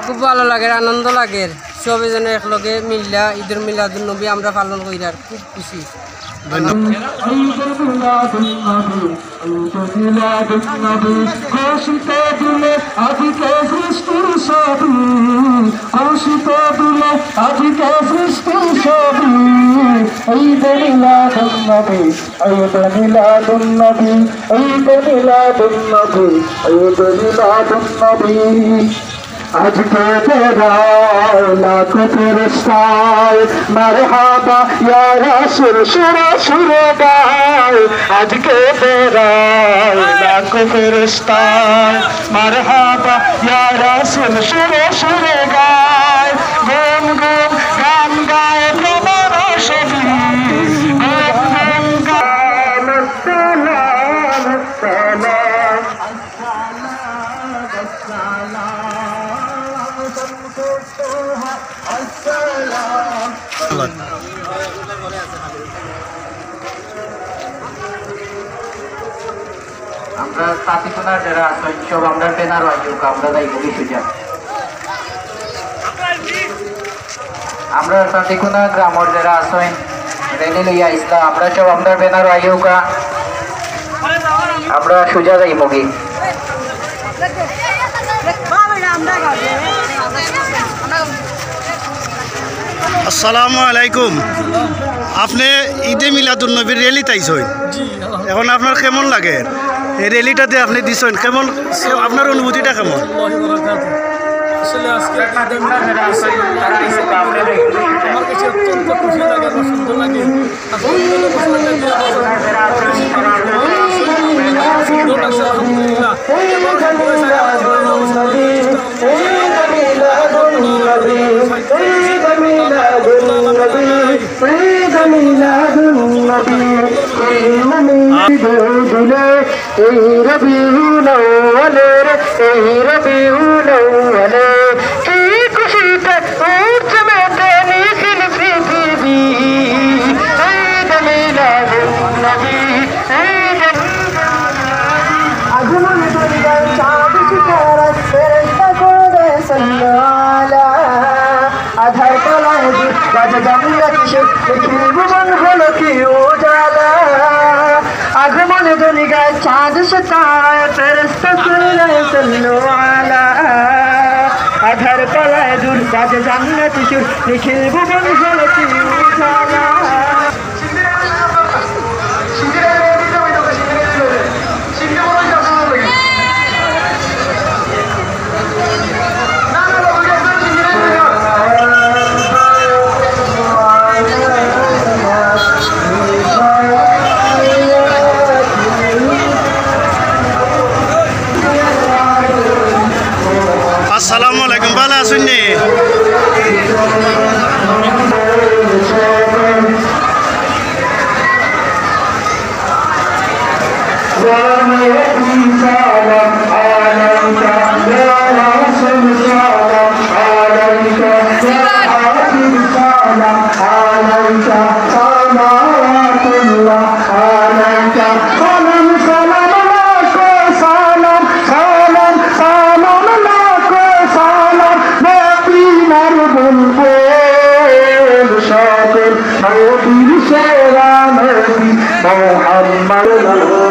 খুব ভালো লাগে, আনন্দ লাগে। সবাই যেন একলগে মিল্লা ঈদের মিলাদুন নবী আমরা পালন করি, আর খুব খুশি। आज के तेरा लाखों पुरस्कार मरहबा या रसूल शुरू शुरू गाए आज के तेरा लाखों पुरस्कार मरहबा या रसूल शुरू शुरू गाए गुम गुम गान गाए तुम्हारा शबी गुम गुम गान सलाम सलाम আমরা সাথীকোনার যারা আছেন সব আমরা বেনার আয়োগ আমরা যাইব কিছু যা আমরা সাথীকোনা গ্রামের যারা আছেন রেলি লইয়া ইসলাম আমরা সব আমরা বেনার আয়োগ আমরা সুজা যাইব কি আসসালামু আলাইকুম। আপনি ঈদে মিলাদুন নবীর র্যালি তাইছেন, এখন আপনার কেমন লাগে? এই র্যালিটাতে আপনি দিছেন, কেমন আপনার অনুভূতিটা কেমন? আসলে আজকে আমার কাছে অত্যন্ত খুশি লাগে, সুন্দর লাগে। আধার তলায় রাজা জামিয়া কিশোর ভুবন হলো কি উজালা আগমন ধ্বনি গায় চাঁদ সিতারায় ফেরেশতা চলে সাল্লু আলা আধার তলায় দূর রাজা জামিয়া কিশোর নিখিল ভুবন হলো কি উজালা আসসালামু আলাইকুম, ভালো আছেন নি? মোহাম্মদ